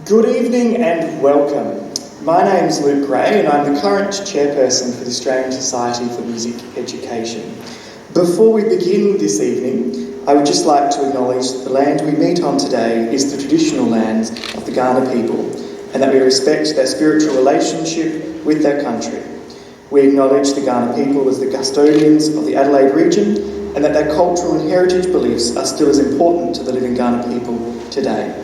Good evening and welcome. My name's Luke Gray and I'm the current chairperson for the Australian Society for Music Education. Before we begin this evening, I would just like to acknowledge that the land we meet on today is the traditional lands of the Kaurna people and that we respect their spiritual relationship with their country. We acknowledge the Kaurna people as the custodians of the Adelaide region and that their cultural and heritage beliefs are still as important to the living Kaurna people today.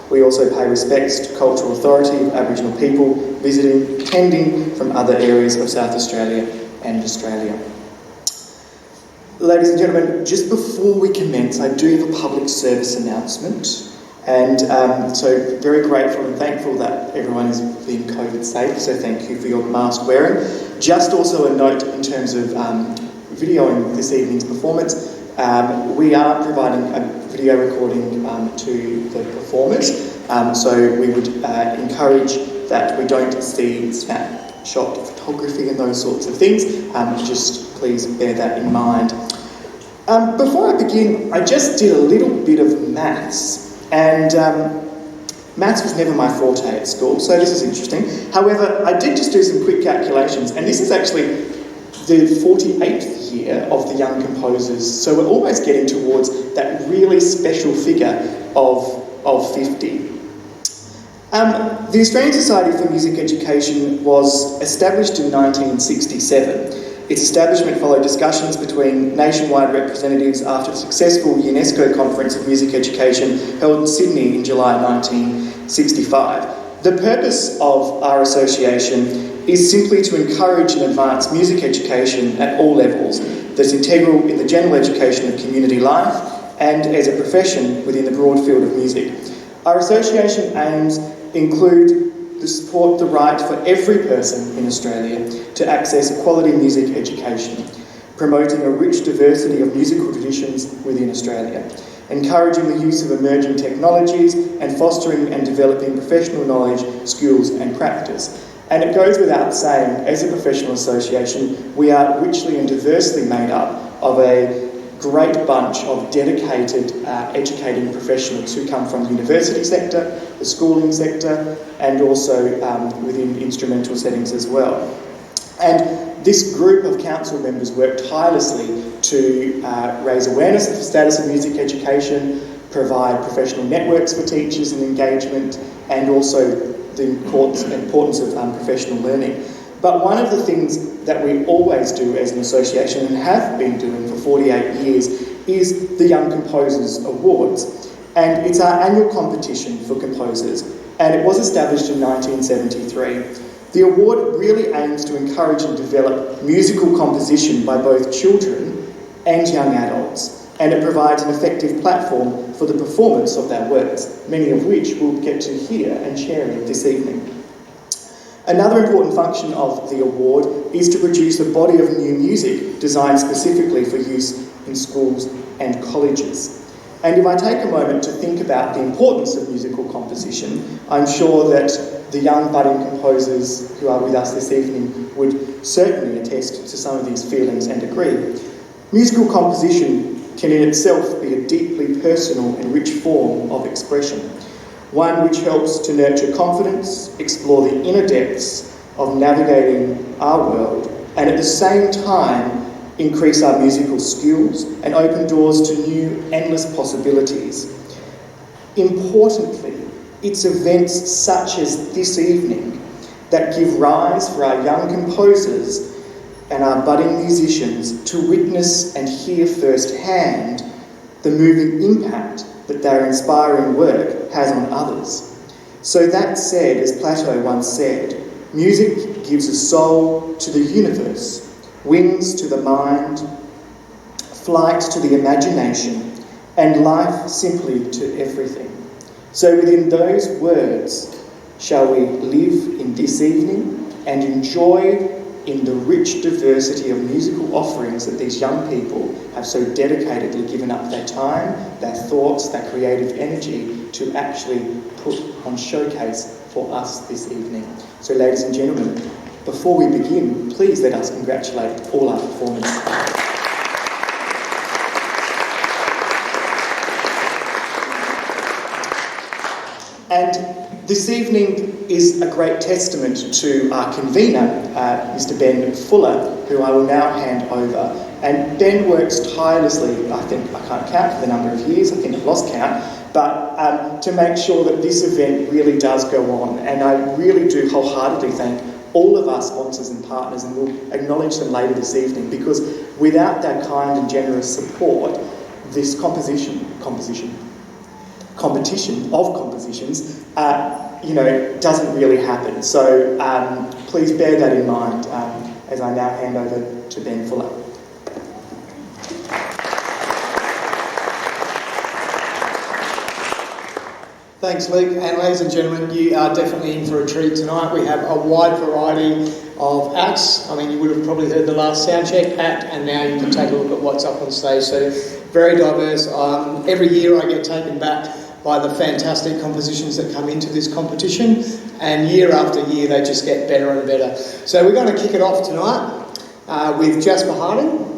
We also pay respects to cultural authority of Aboriginal people attending from other areas of South Australia and Australia. Ladies and gentlemen, just before we commence, I do have a public service announcement. And so very grateful and thankful that everyone is being COVID safe, so thank you for your mask wearing. Just also a note in terms of videoing this evening's performance, we are providing a video recording to the performers, so we would encourage that we don't see snapshot photography and those sorts of things. Just please bear that in mind. Before I begin, I just did a little bit of maths, and maths was never my forte at school, so this is interesting. However, I did just do some quick calculations, and this is actually the 48th year of the Young Composers, so we're almost getting towards that really special figure of 50. The Australian Society for Music Education was established in 1967. Its establishment followed discussions between nationwide representatives after a successful UNESCO Conference of Music Education held in Sydney in July 1965. The purpose of our association is simply to encourage and advance music education at all levels that's integral in the general education of community life and as a profession within the broad field of music. Our association aims include to support the right for every person in Australia to access a quality music education, promoting a rich diversity of musical traditions within Australia, encouraging the use of emerging technologies and fostering and developing professional knowledge, skills and practice. And it goes without saying, as a professional association, we are richly and diversely made up of a great bunch of dedicated educating professionals who come from the university sector, the schooling sector, and also within instrumental settings as well. And this group of council members work tirelessly to raise awareness of the status of music education, provide professional networks for teachers and engagement, and also the importance of professional learning. But one of the things that we always do as an association and have been doing for 48 years is the Young Composers Awards. And it's our annual competition for composers, and it was established in 1973. The award really aims to encourage and develop musical composition by both children and young adults, and it provides an effective platform for the performance of their works, many of which we'll get to hear and share this evening. Another important function of the award is to produce a body of new music designed specifically for use in schools and colleges. And if I take a moment to think about the importance of musical composition, I'm sure that the young budding composers who are with us this evening would certainly attest to some of these feelings and agree. Musical composition can in itself be a deeply personal and rich form of expression, one which helps to nurture confidence, explore the inner depths of navigating our world, and at the same time increase our musical skills and open doors to new, endless possibilities. Importantly, it's events such as this evening that give rise for our young composers and our budding musicians to witness and hear firsthand the moving impact that their inspiring work has on others. So that said, as Plato once said, music gives a soul to the universe, wings to the mind, flight to the imagination, and life simply to everything. So within those words shall we live in this evening and enjoy in the rich diversity of musical offerings that these young people have so dedicatedly given up their time, their thoughts, their creative energy to actually put on showcase for us this evening. So ladies and gentlemen, before we begin, please let us congratulate all our performers. And this evening is a great testament to our convener, Mr. Ben Fuller, who I will now hand over. And Ben works tirelessly, I think, I can't count for the number of years, I think I've lost count, but to make sure that this event really does go on. And I really do wholeheartedly thank all of our sponsors and partners, and we'll acknowledge them later this evening, because without their kind and generous support, this competition of compositions, doesn't really happen. So please bear that in mind as I now hand over to Ben Fuller. Thanks, Luke. And ladies and gentlemen, you are definitely in for a treat tonight. We have a wide variety of acts. I mean, you would have probably heard the last soundcheck act, and now you can take a look at what's up on stage. So very diverse. Every year I get taken back by the fantastic compositions that come into this competition, and year after year they just get better and better. So we're going to kick it off tonight with Jasper Harding.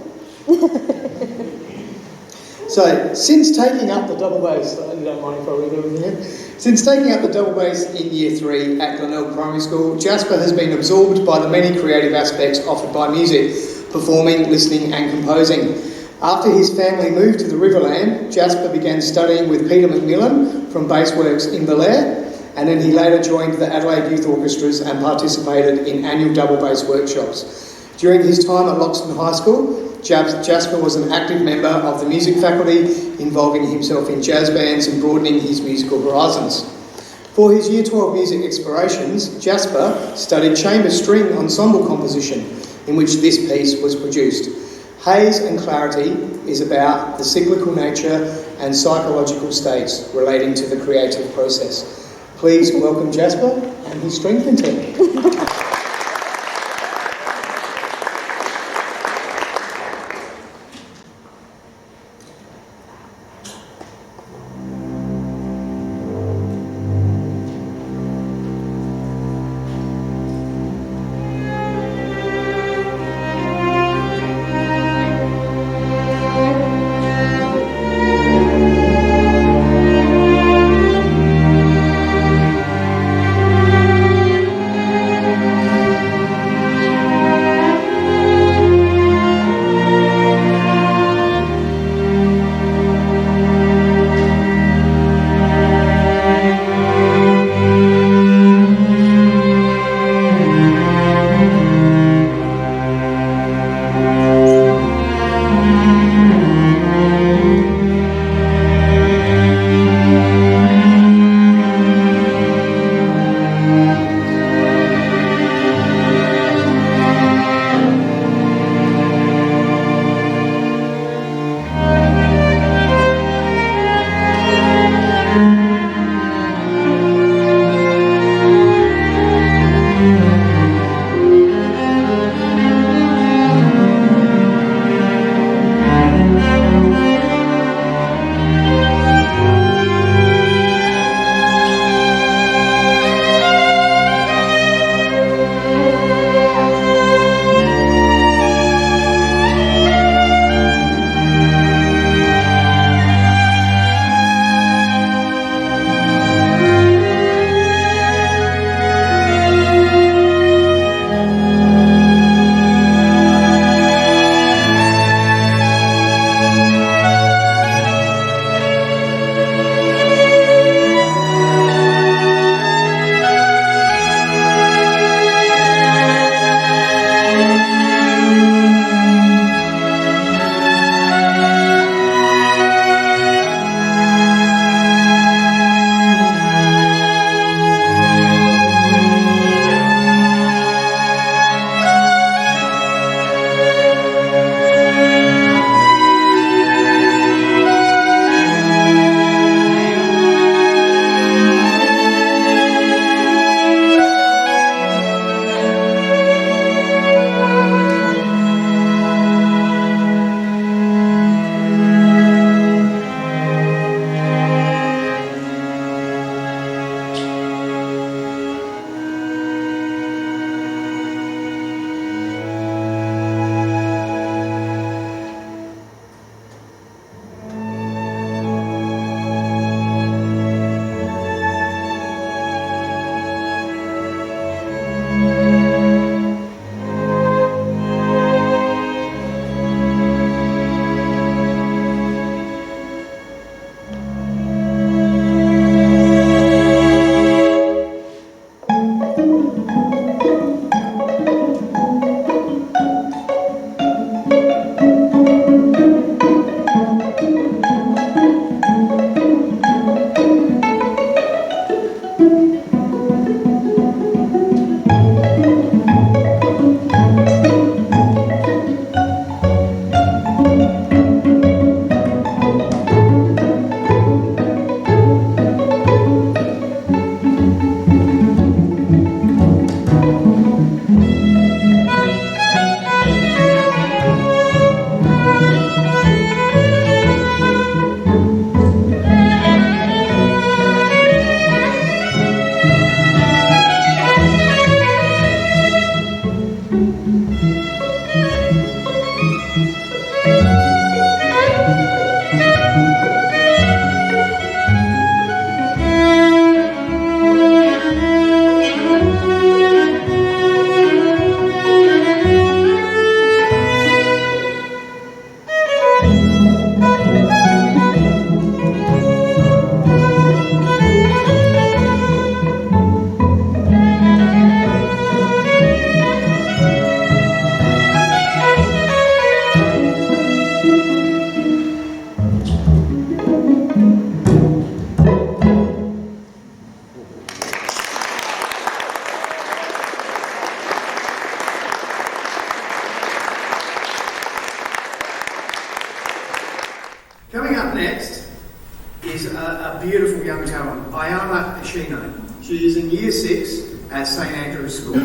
So, since taking up the double bass, you don't mind if I read everything here? Since taking up the double bass in Year 3 at Glenelg Primary School, Jasper has been absorbed by the many creative aspects offered by music, performing, listening and composing. After his family moved to the Riverland, Jasper began studying with Peter McMillan from Bassworks in Belair, and then he later joined the Adelaide Youth Orchestras and participated in annual double bass workshops. During his time at Loxton High School, Jasper was an active member of the music faculty, involving himself in jazz bands and broadening his musical horizons. For his Year 12 music explorations, Jasper studied chamber string ensemble composition, in which this piece was produced. Haze and Clarity is about the cyclical nature and psychological states relating to the creative process. Please welcome Jasper and his string quintet. Up next is a beautiful young talent, Aiyana Ishino. She is in Year 6 at St Andrew's School.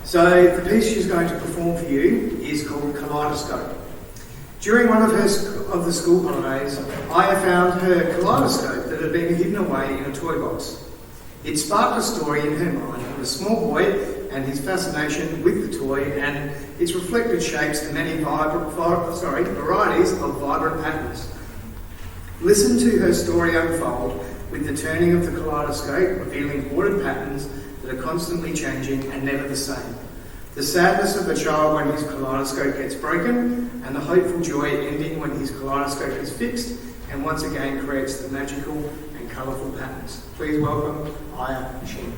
So the piece she's going to perform for you is called Kaleidoscope. During one of the school holidays, Aya found her kaleidoscope that had been hidden away in a toy box. It sparked a story in her mind of a small boy and his fascination with the toy and its reflected shapes and many varieties of vibrant patterns. Listen to her story unfold with the turning of the kaleidoscope, revealing ordered patterns that are constantly changing and never the same. The sadness of the child when his kaleidoscope gets broken, and the hopeful joy ending when his kaleidoscope is fixed and once again creates the magical and colourful patterns. Please welcome Aya Shin.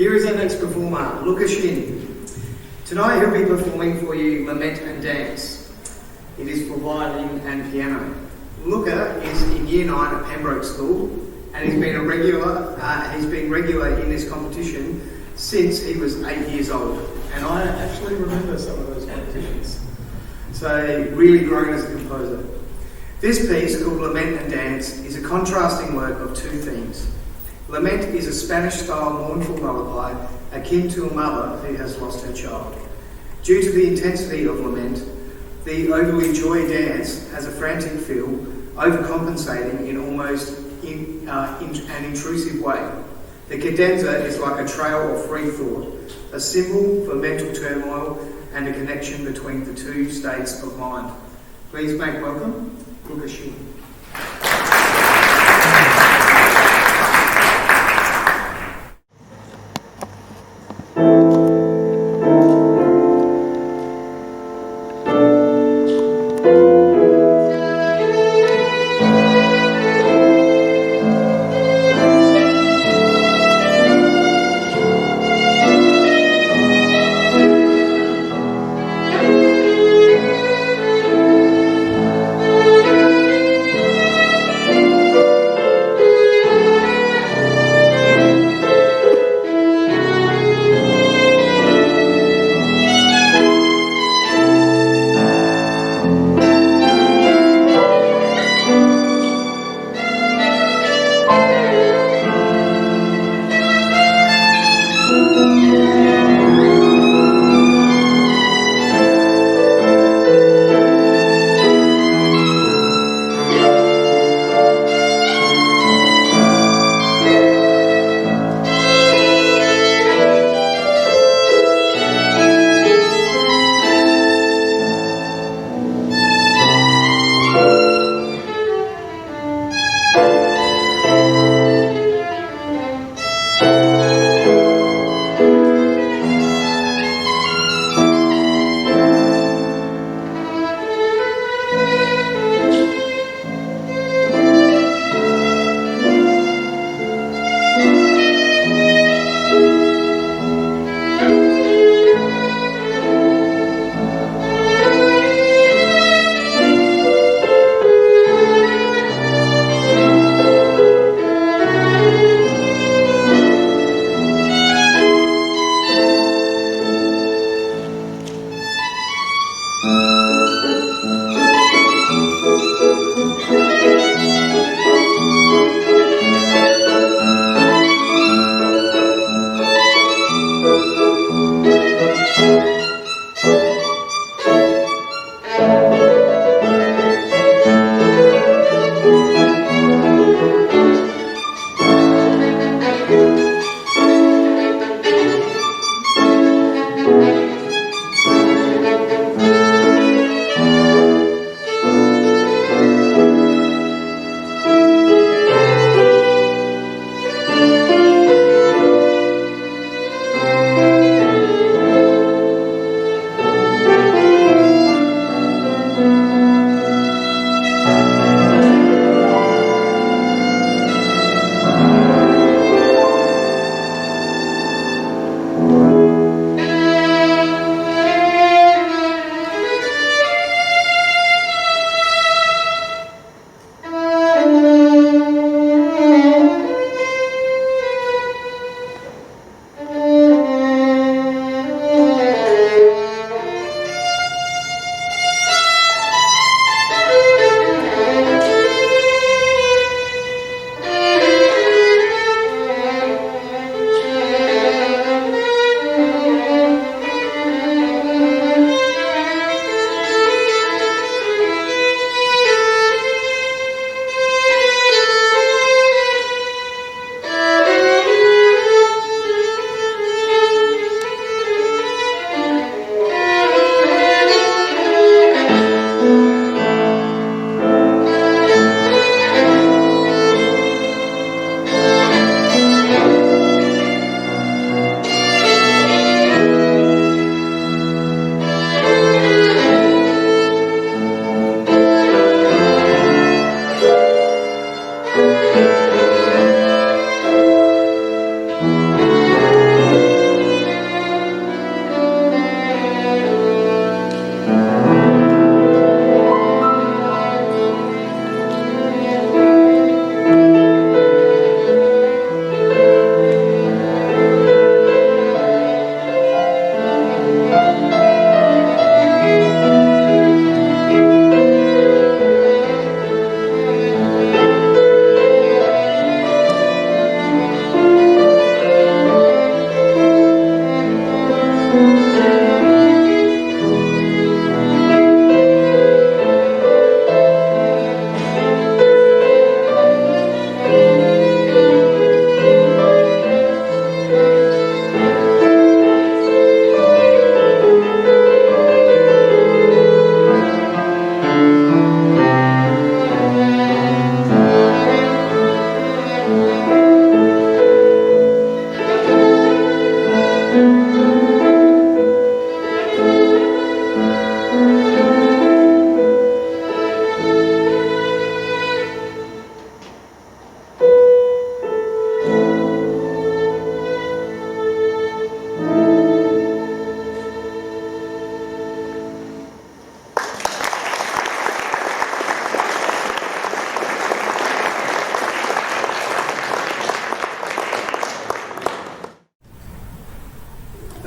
Here is our next performer, Luca Shin. Tonight he'll be performing for you Lament and Dance. It is for violin and piano. Luca is in Year 9 at Pembroke School, and he's been regular in this competition since he was 8 years old. And I actually remember some of those competitions. So really grown as a composer. This piece, called Lament and Dance, is a contrasting work of two themes. Lament is a Spanish-style mournful lullaby akin to a mother who has lost her child. Due to the intensity of lament, the overly joy dance has a frantic feel, overcompensating in almost an intrusive way. The cadenza is like a trail of free thought, a symbol for mental turmoil and a connection between the two states of mind. Please make welcome Luca Shin.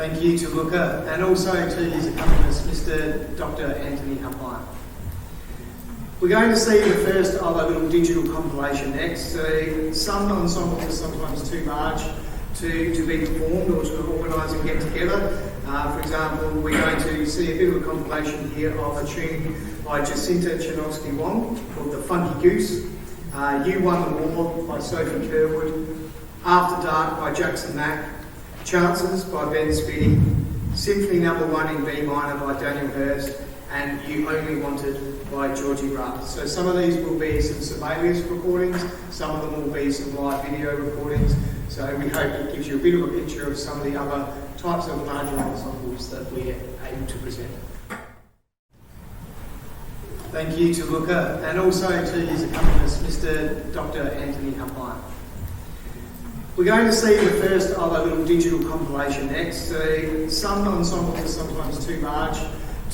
Thank you to Luca, and also to his accompanist, Mr. Dr. Anthony Humpline. We're going to see the first of a little digital compilation next. So some ensembles are sometimes too large to be performed or to organise and get together. For example, we're going to see a bit of a compilation here of a tune by Jacinta Chonowski-Wong called The Funky Goose, You Won the War by Sophie Kerwood, After Dark by Jackson Mack, Chances by Ben Spitty, Symphony No. 1 in B minor by Daniel Hurst, and You Only Wanted by Georgie. So some of these will be some Sibelius recordings, some of them will be some live video recordings, so we hope it gives you a bit of a picture of some of the other types of larger ensembles that we're able to present. Thank you to Luca, and also to his accompanist, Mr. Dr. Anthony Humpline. We're going to see the first of a little digital compilation next. So some ensembles are sometimes too large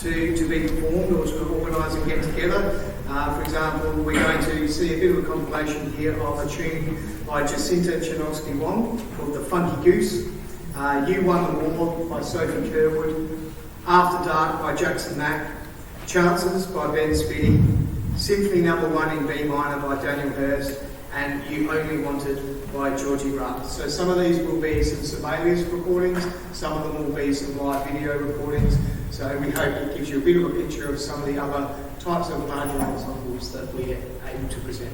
to be performed or to organise and get together. For example, we're going to see a bit of a compilation here of a tune by Jacinta Chonowski-Wong called The Funky Goose, You Won the War by Sophie Kerwood, After Dark by Jackson Mack, Chances by Ben Spitty, Symphony No. 1 in B minor by Daniel Hurst, and You Only Wanted by Georgie. So some of these will be some Sibelius recordings, some of them will be some live video recordings, so we hope it gives you a bit of a picture of some of the other types of larger ensembles that we're able to present.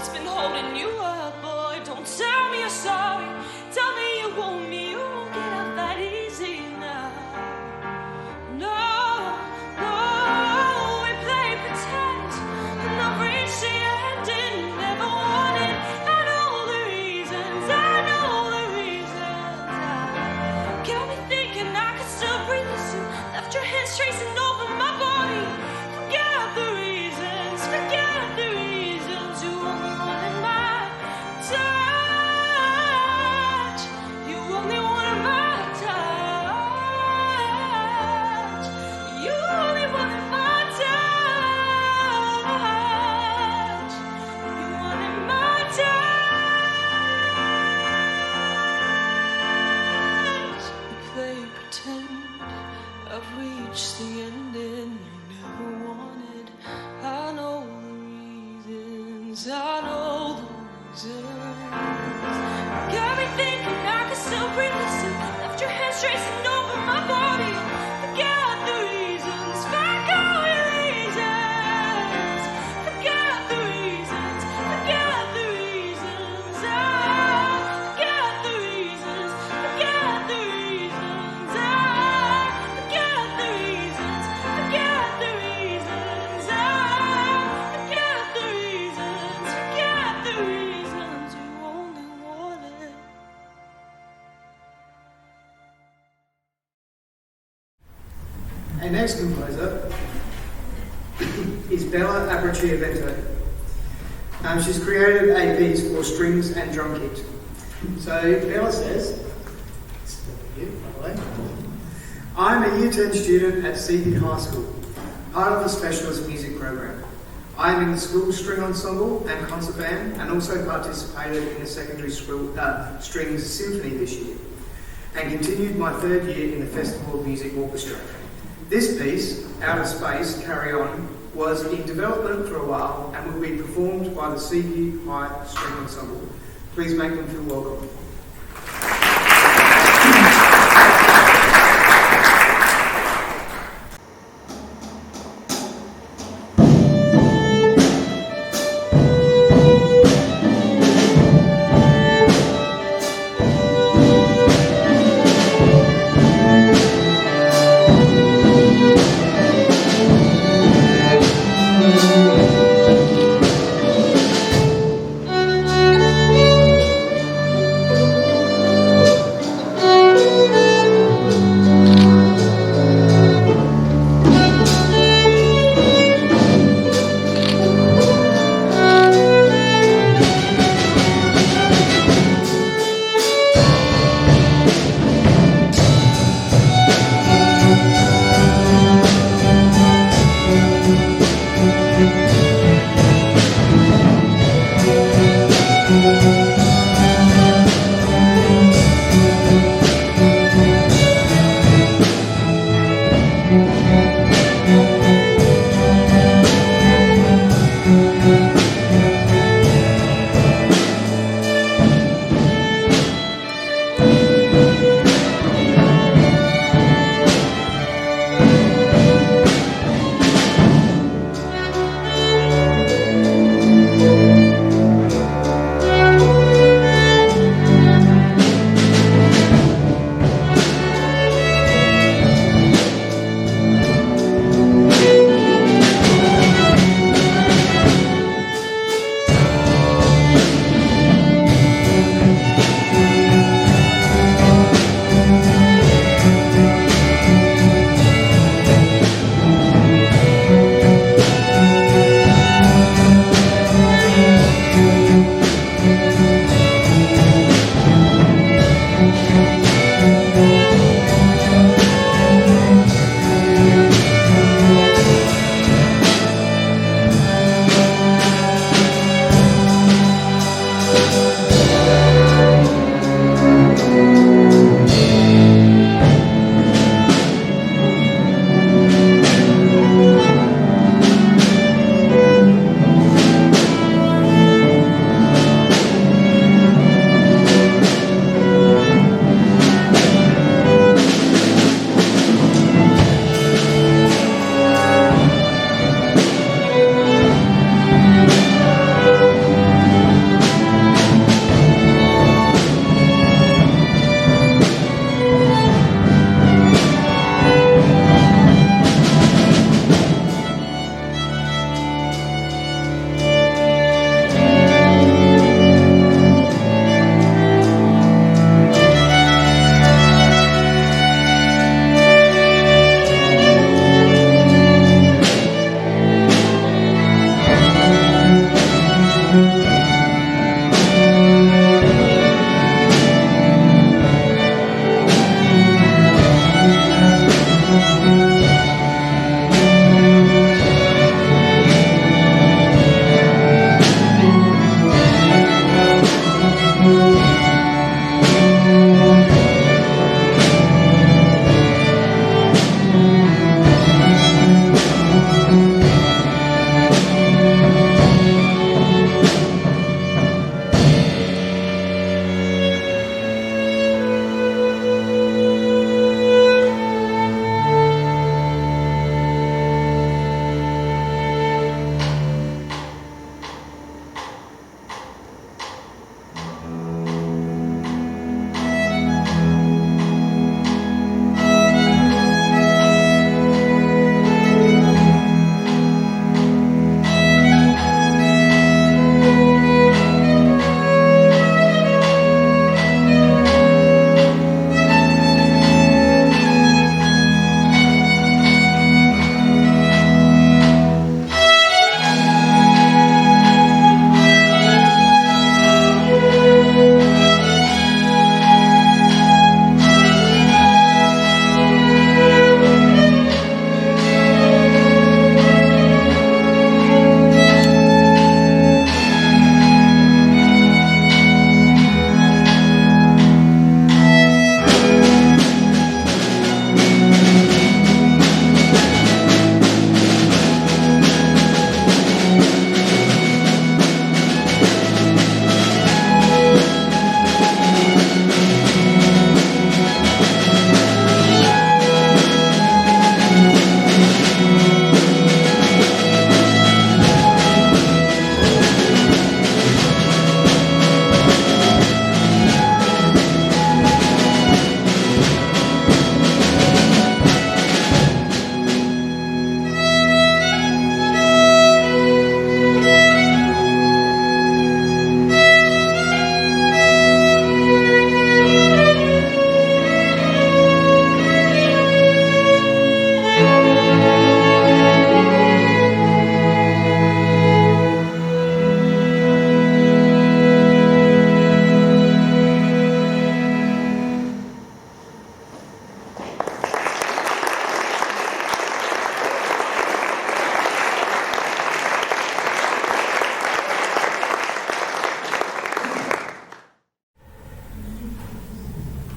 what's been holding you up, boy. Don't tell me you're sorry. Tell me you want me. You won't get out that easy now. No, no, we play pretend and I've reached the end and never wanted. I know the reasons, I know the reasons. Got me thinking I could still breathe this in. Left your hands tracing over my body. Forget the reasons, forget the reasons. You only wanted my touch. You only wanted my touch. You only wanted my touch. You wanted my touch. We play pretend. I've reached the ending you never wanted. I know the reasons, I know the reasons. Got me thinking I could still breathe this in. Left your hands tracing over my body. Forget the reasons, forget the reasons. Forget the reasons, forget the reasons. Forget the reasons, forget the reasons. Forget the reasons, forget the reasons. Forget the reasons, forget the reasons. You only wanted. Our next composer is Bella Abbracciavento. She's created a piece for strings and drum kit. So Bella says, I'm a Year 10 student at Symphony High School, part of the specialist music program. I am in the school string ensemble and concert band and also participated in the secondary school strings symphony this year and continued my third year in the Festival of Music Orchestra. This piece, Out of Space, Carry On, was in development for a while and will be performed by the Symphony High String Ensemble. Please make them feel welcome.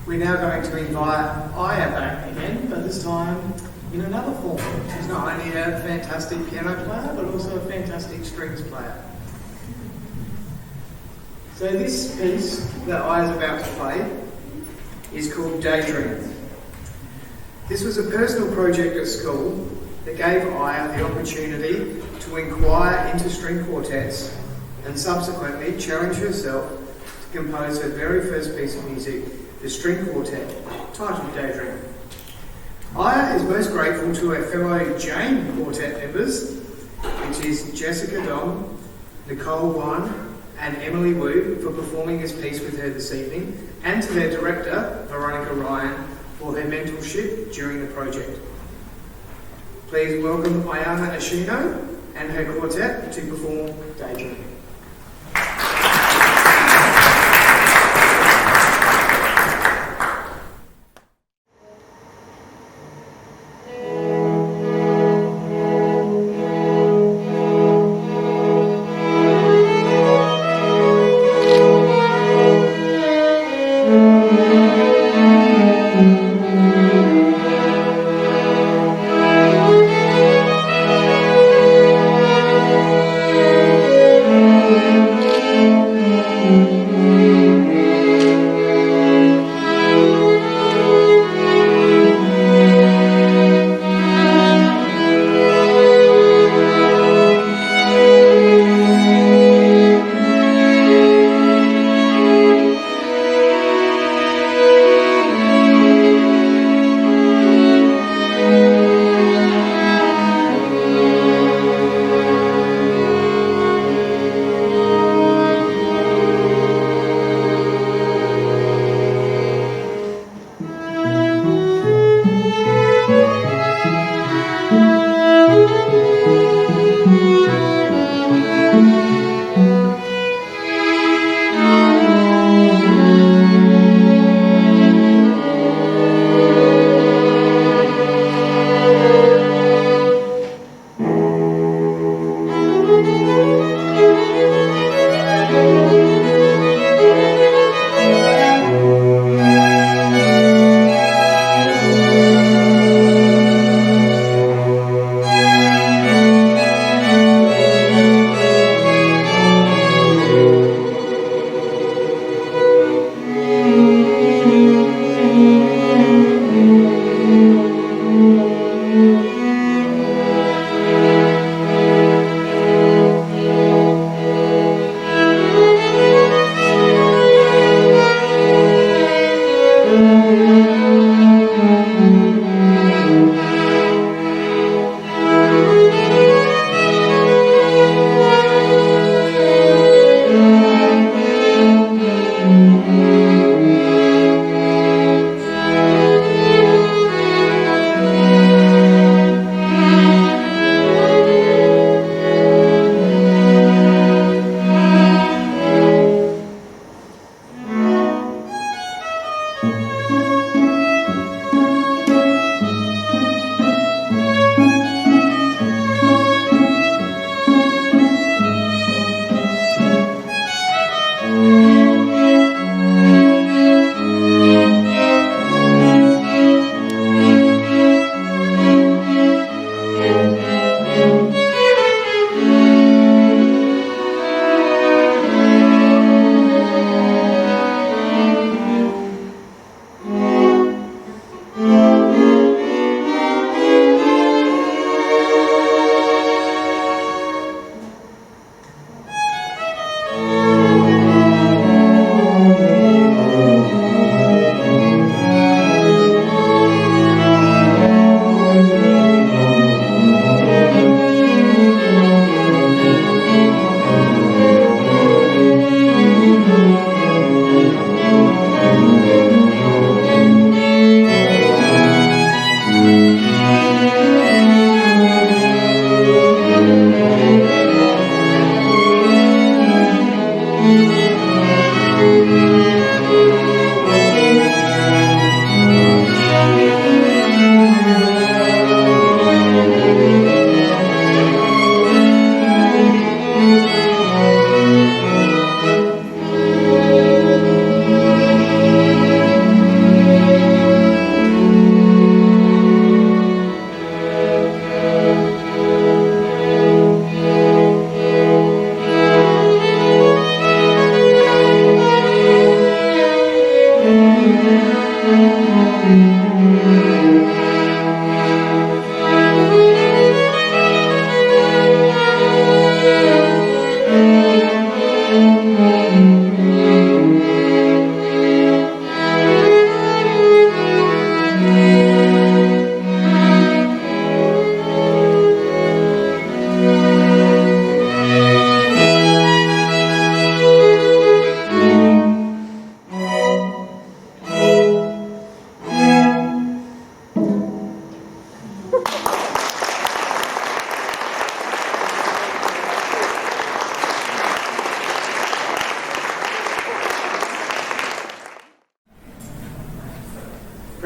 We're now going to invite Aya back again, but this time in another form. She's not only a fantastic piano player, but also a fantastic strings player. So this piece that Aya's about to play is called Daydream. This was a personal project at school that gave Aya the opportunity to inquire into string quartets and subsequently challenge herself to compose her very first piece of music, the string quartet, titled Daydream. Aya is most grateful to her fellow Jane quartet members, which is Jessica Dong, Nicole Wan, and Emily Wu for performing this piece with her this evening, and to their director, Veronica Ryan, for her mentorship during the project. Please welcome Aiyana Ishino and her quartet to perform Daydream.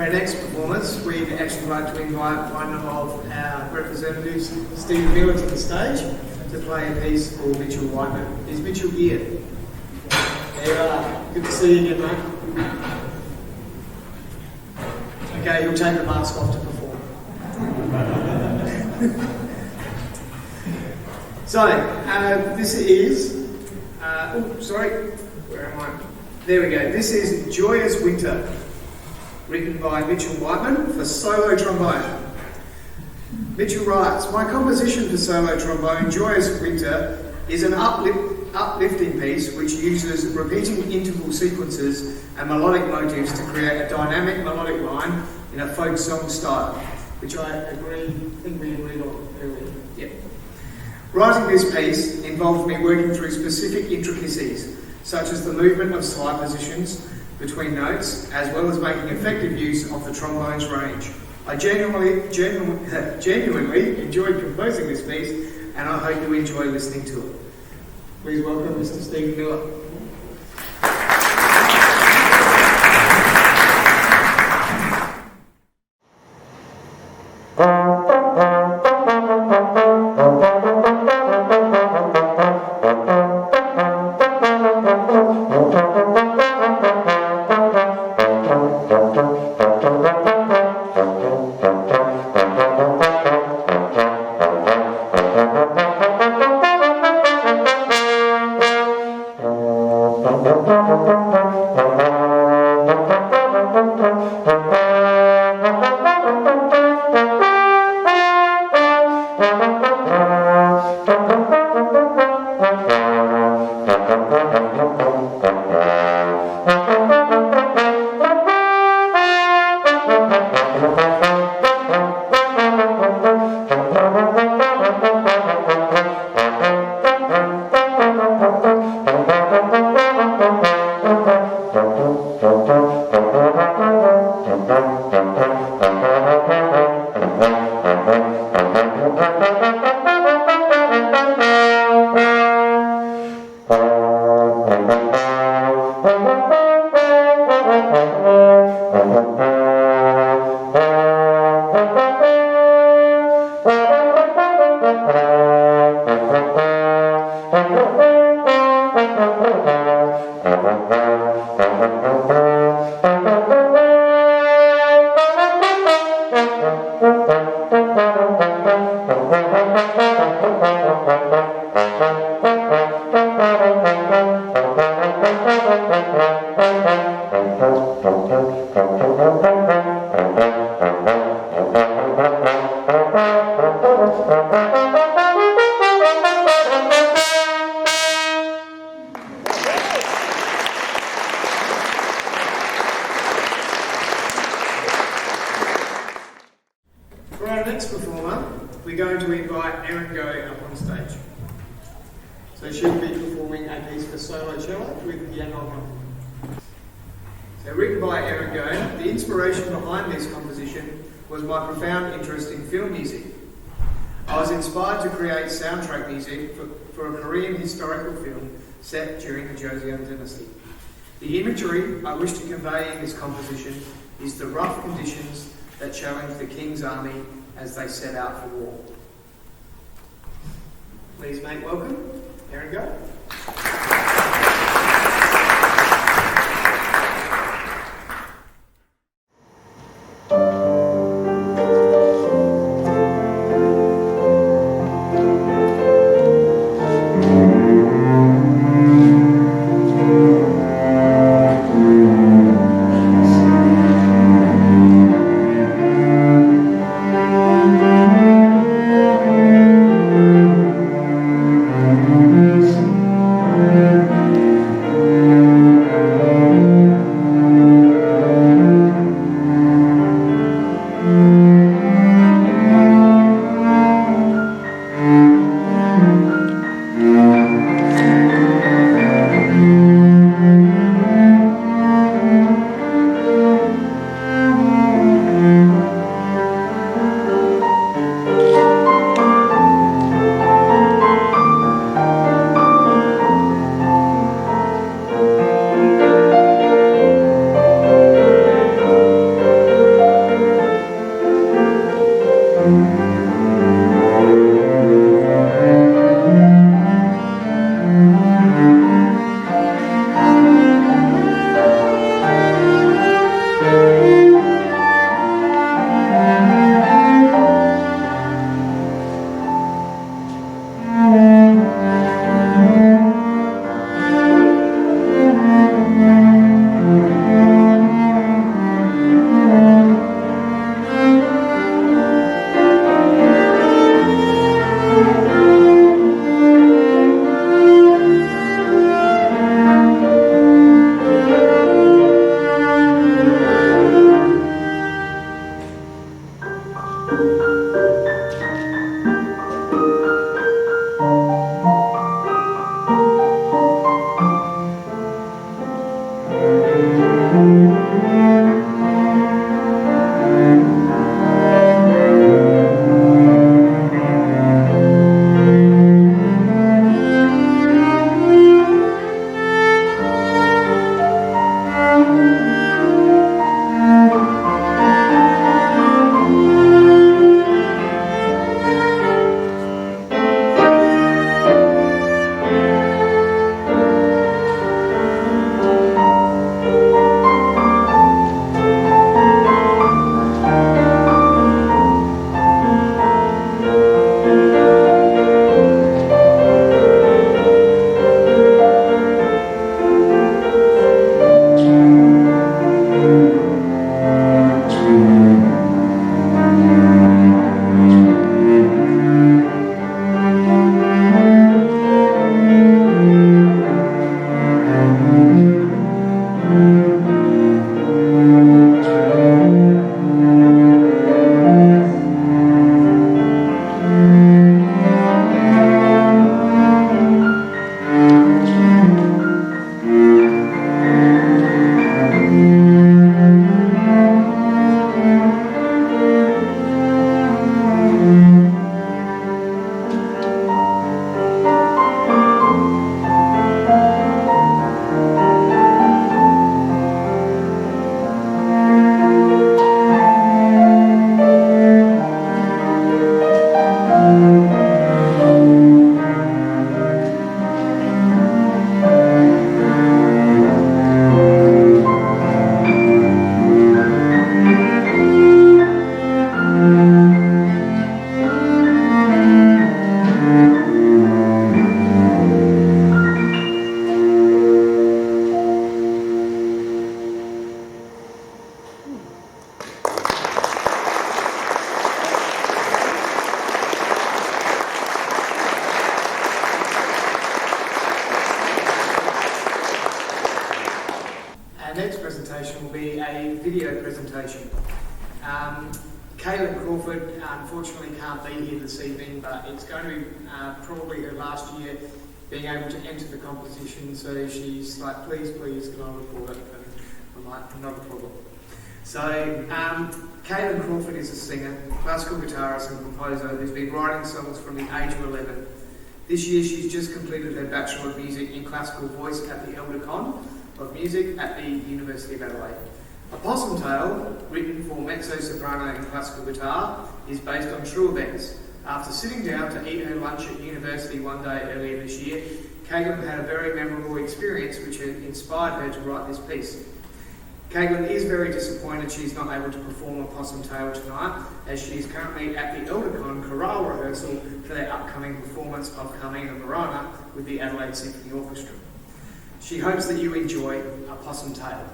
For our next performance, we'd actually like to invite one of our representatives, Stephen Miller, to the stage to play a piece for Mitchell Whiteman. Is Mitchell here? There you are. Good to see you again, mate. Okay, he'll take the mask off to perform. So, this is... where am I? There we go. This is Joyous Winter, written by Mitchell Whiteman for solo trombone. Mitchell writes, "My composition for solo trombone, Joyous Winter, is an uplifting piece which uses repeating interval sequences and melodic motifs to create a dynamic melodic line in a folk song style," which I think we agreed on earlier. Yep. Writing this piece involved me working through specific intricacies, such as the movement of slide positions between notes, as well as making effective use of the trombone's range. I genuinely enjoyed composing this piece, and I hope you enjoy listening to it. Please welcome Mr. Stephen Miller. Soundtrack music for a Korean historical film set during the Joseon Dynasty. The imagery I wish to convey in this composition is the rough conditions that challenge the king's army as they set out for war. Please make welcome Aaron Go. Thank you. presentation will be a video presentation. Caitlin Crawford unfortunately can't be here this evening, but it's going to be probably her last year being able to enter the competition, so she's like, please, can I record it? And I'm like, not a problem. So, Caitlin Crawford is a singer, classical guitarist and composer who's been writing songs from the age of 11. This year she's just completed her Bachelor of Music in Classical Voice at the Elder Con of Music at the University of Adelaide. A Possum Tale, written for mezzo-soprano and classical guitar, is based on true events. After sitting down to eat her lunch at university one day earlier this year, Caitlin had a very memorable experience which inspired her to write this piece. Caitlin is very disappointed she's not able to perform A Possum Tale tonight, as she is currently at the Eldercon chorale rehearsal for their upcoming performance of Carmina Burana with the Adelaide Symphony Orchestra. She hopes that you enjoy A Possum Tale.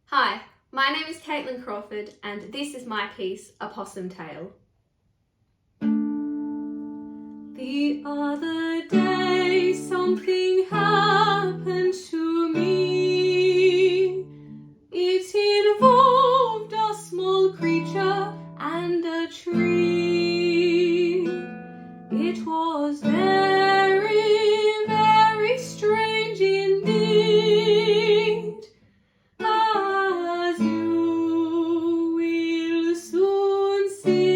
Hi, my name is Caitlin Crawford and this is my piece, A Possum Tale. The other day something happened to me. It involved a small creature and a tree. It was very, very strange indeed, as you will soon see.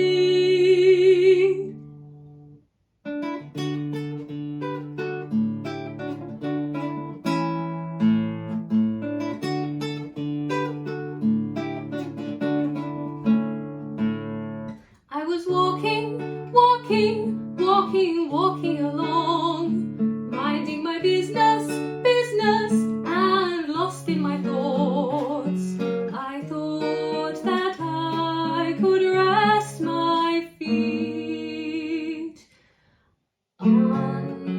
I was walking along, minding my business, and lost in my thoughts. I thought that I could rest my feet underneath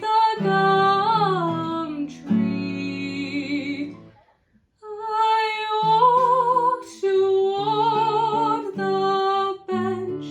a gum tree. I walked toward the bench.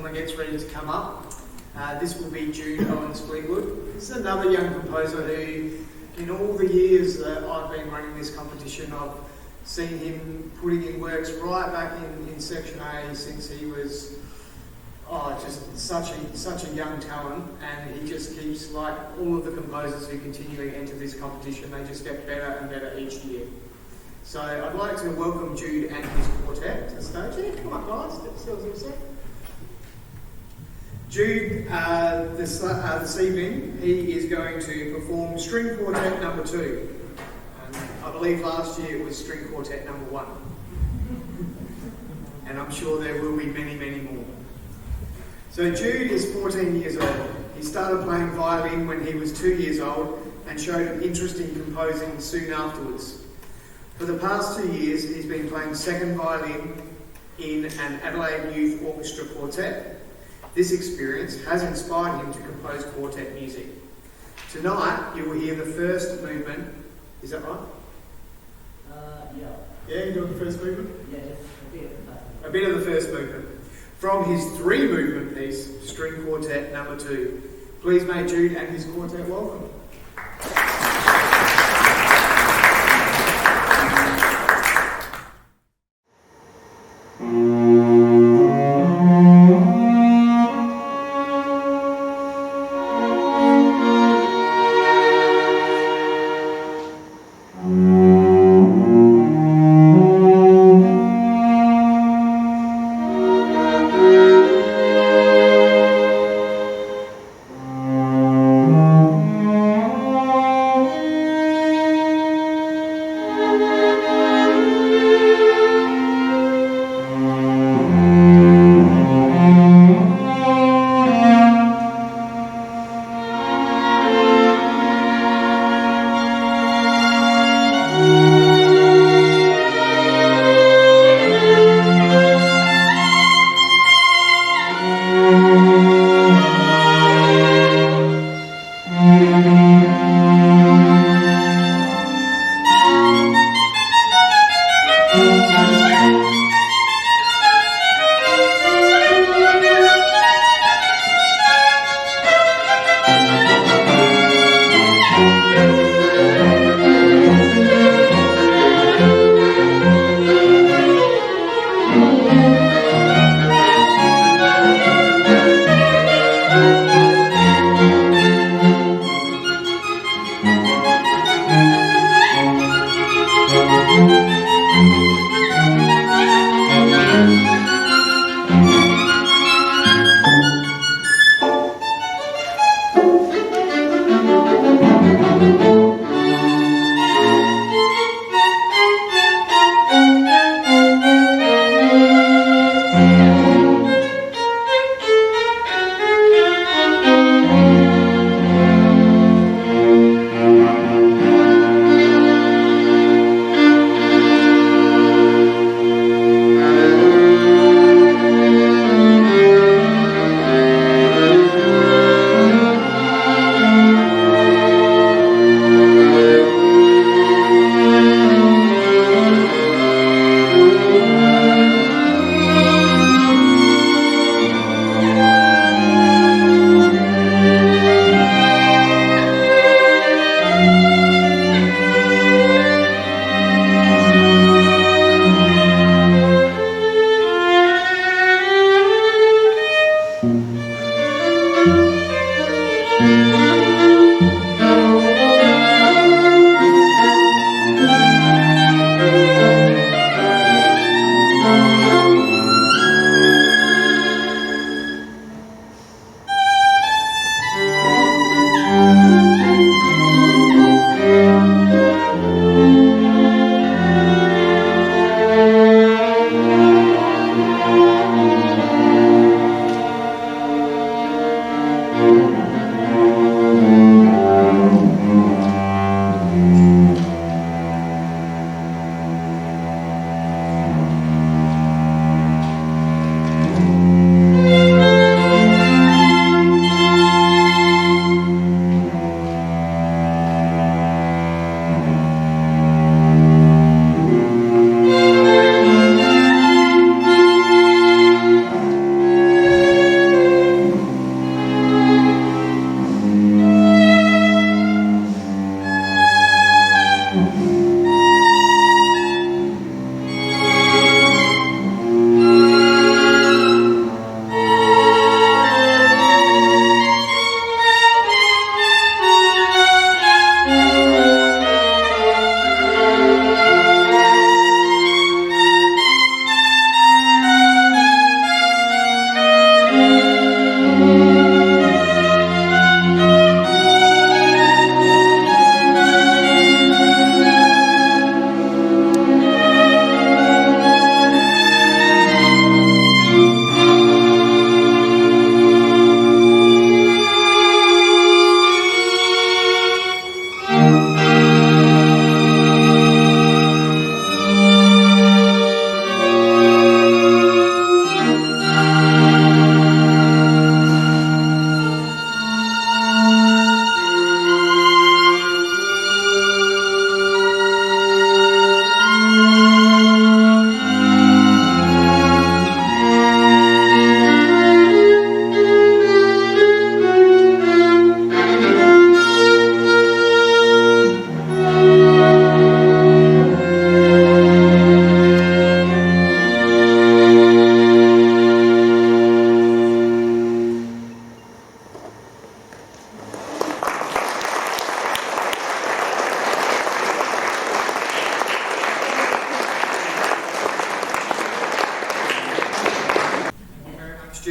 performer gets ready to come up. This will be Jude Owens-Fleetwood. This is another young composer who, in all the years that I've been running this competition, I've seen him putting in works right back in Section A since he was just such a young talent, and he just keeps, like all of the composers who continually enter this competition, they just get better and better each year. So I'd like to welcome Jude and his quartet to the stage. Yeah, come on guys, let's Jude, this evening, he is going to perform String Quartet number 2. I believe last year it was String Quartet number 1. And I'm sure there will be many, many more. So Jude is 14 years old. He started playing violin when he was 2 years old and showed an interest in composing soon afterwards. For the past 2 years, he's been playing second violin in an Adelaide Youth Orchestra quartet. This experience has inspired him to compose quartet music. Tonight, you will hear the first movement. Is that right? Yeah. Yeah, you're doing the first movement? Yeah, just a bit. A bit of the first movement. From his 3-movement piece, String Quartet number 2. Please make Jude and his quartet welcome.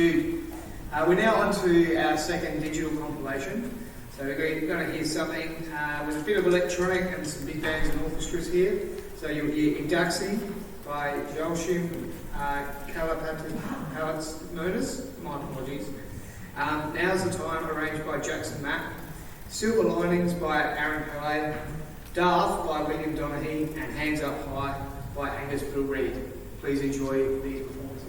Dude. We're now on to our second digital compilation. So we're going to hear something with a bit of electronic and some big bands and orchestras here. So you'll hear Induxi by Joseon, Kaleidoscope, my apologies. Now's the Time, arranged by Jackson Mack. Silver Linings by Aaron Pillay. Daft by William Donaghy, and Hands Up High by Angus Brill-Reed. Please enjoy these performances.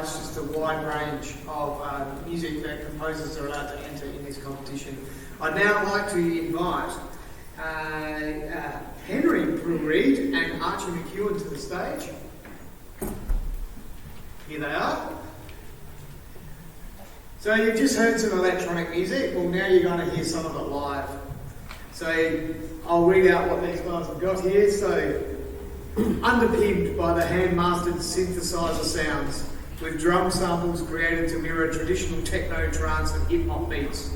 provides just a wide range of music that composers are allowed to enter in this competition. I'd now like to invite Henry Brill-Reed and Archie McEwen to the stage. Here they are. So you've just heard some electronic music. Well, now you're going to hear some of it live. So I'll read out what these guys have got here. So, underpinned by the hand-mastered synthesizer sounds, with drum samples created to mirror traditional techno, trance and hip-hop beats.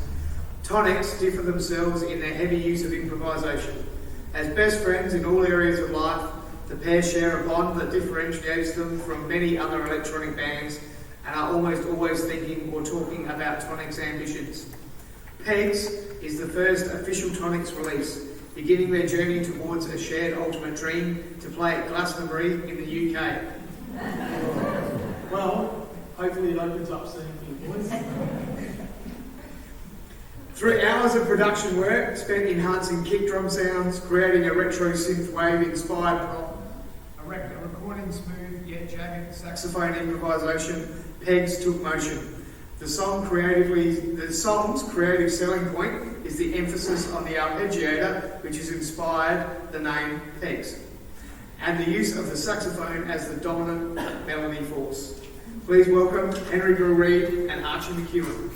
Tonics differ themselves in their heavy use of improvisation. As best friends in all areas of life, the pair share a bond that differentiates them from many other electronic bands and are almost always thinking or talking about Tonics' ambitions. Pegs is the first official Tonics release, beginning their journey towards a shared ultimate dream to play at Glastonbury in the UK. Well, hopefully it opens up soon for you boys. 3 hours of production work spent enhancing kick drum sounds, creating a retro synth wave inspired prop, a recording smooth yet jagged saxophone improvisation. Pegs took motion. The song's creative selling point is the emphasis on the arpeggiator, which has inspired the name Pegs, and the use of the saxophone as the dominant melody force. Please welcome Henry Brill-Reed and Archie McEwen.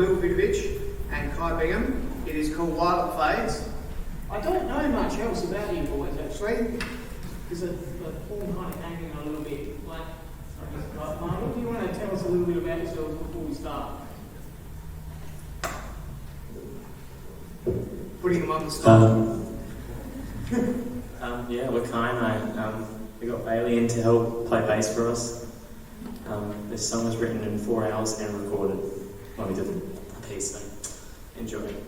Will Vidovich and Kai Bingham. It is called Lilac Fades. I don't know much else about you boys actually. There's a form kind of hanging a little bit. Like, Mark, do you want to tell us a little bit about yourselves before we start? Putting them on the spot. Yeah, we're kind. We got Bailey in to help play bass for us. This song was written in 4 hours and recorded when we did the piece, so enjoy it.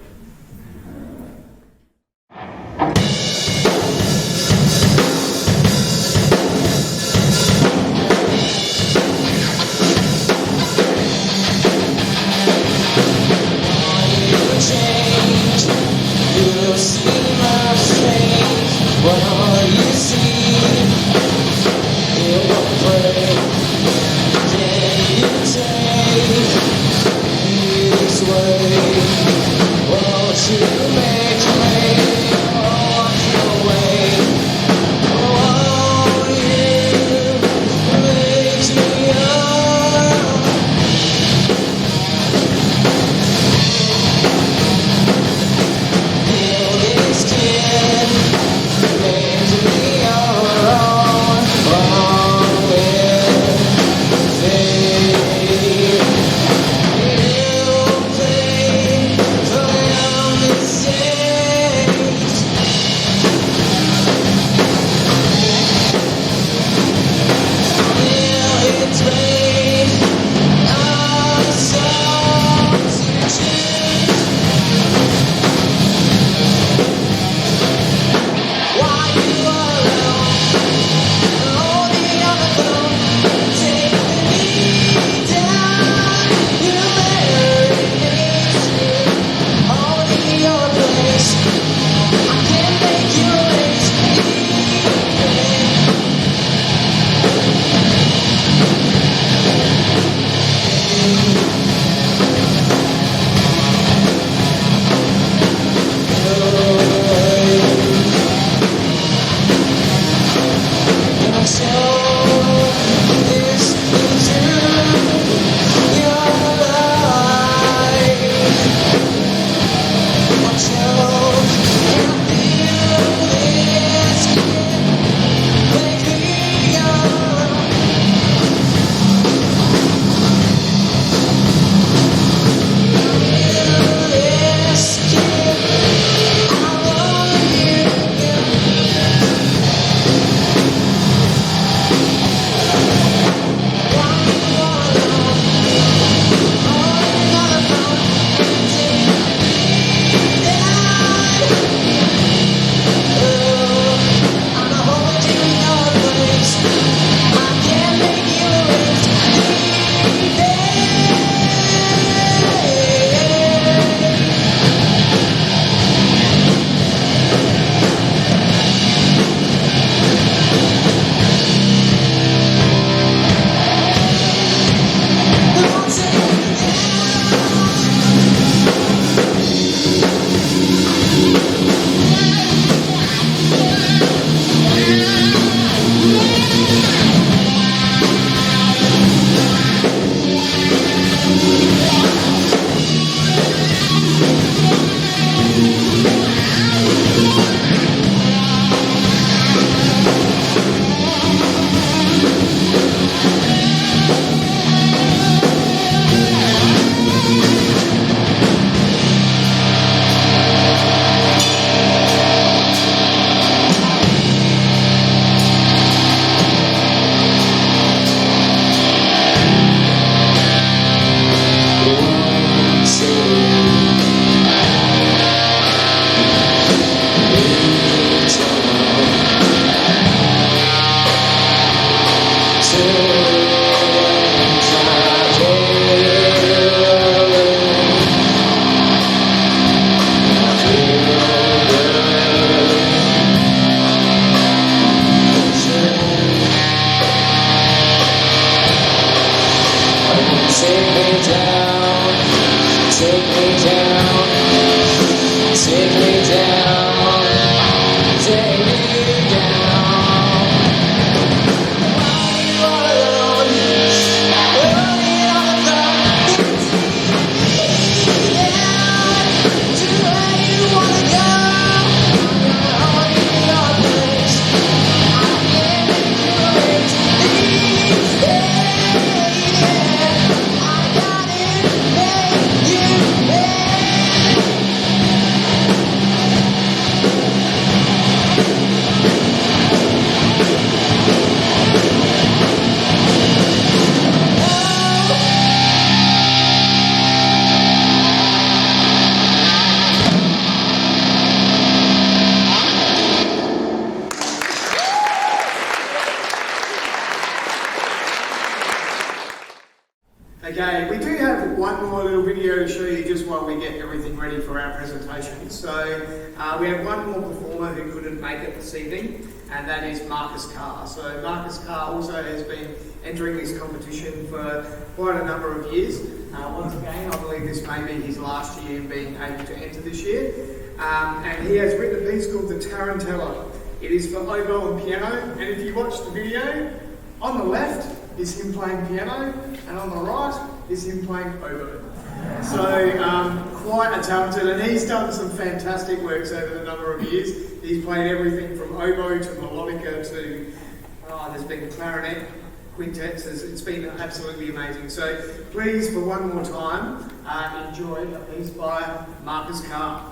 while we get everything ready for our presentation. So we have one more performer who couldn't make it this evening, and that is Marcus Carr. So Marcus Carr also has been entering this competition for quite a number of years. Once again, I believe this may be his last year being able to enter this year. And he has written a piece called The Tarantella. It is for oboe and piano, and if you watch the video, on the left is him playing piano, and on the right is him playing oboe. So quite a talented, and he's done some fantastic works over the number of years. He's played everything from oboe to melodica to, there's been clarinet, quintets. It's been absolutely amazing. So please, for one more time, enjoy a piece by Marcus Carr.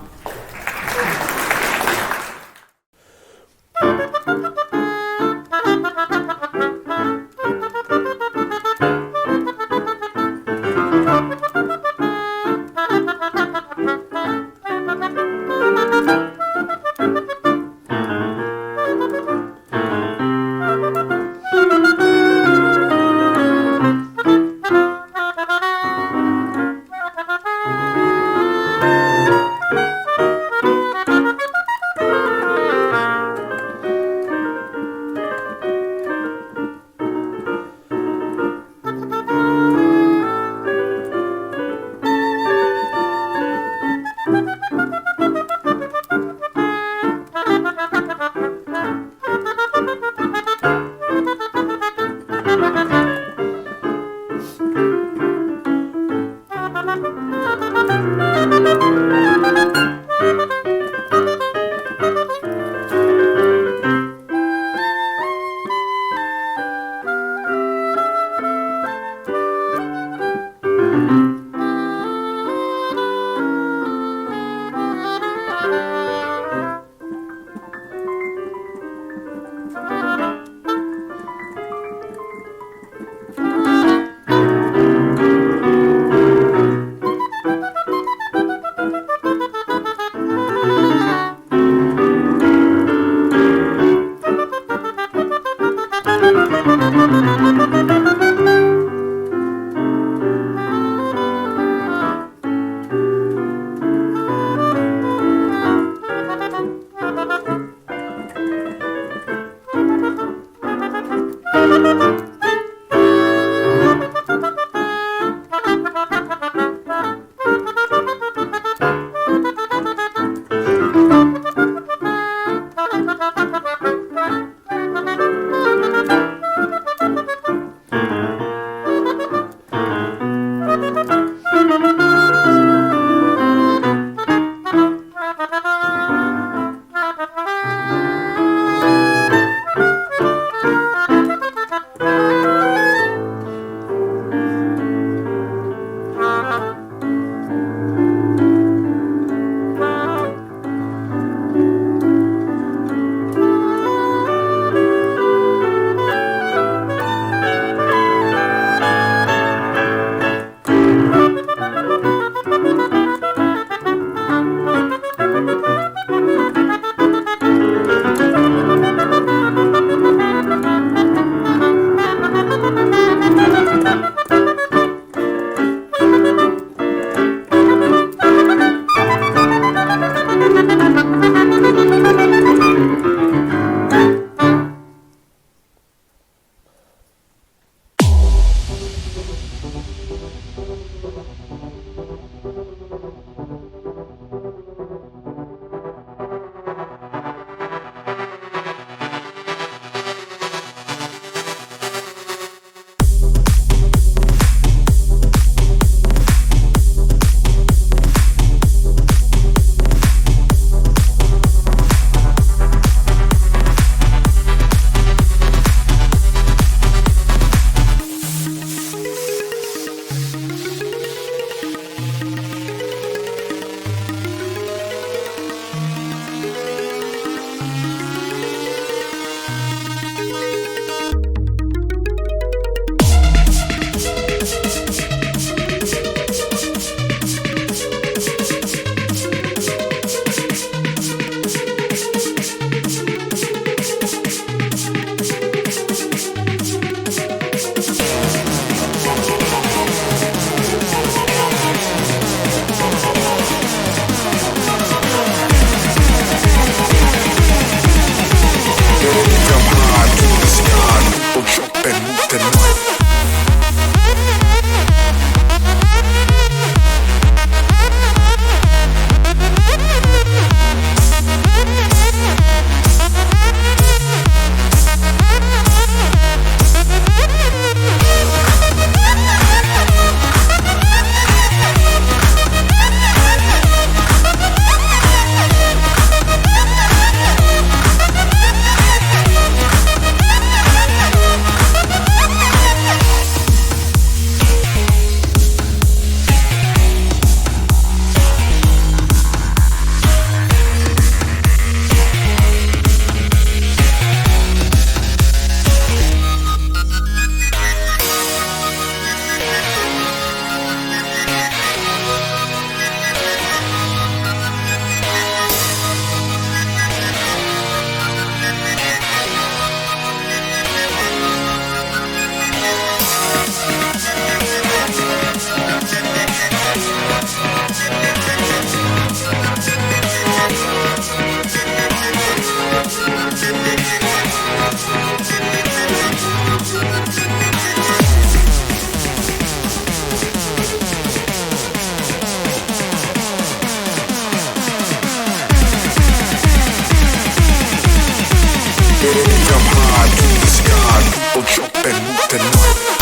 to the sky. People jump and move tonight.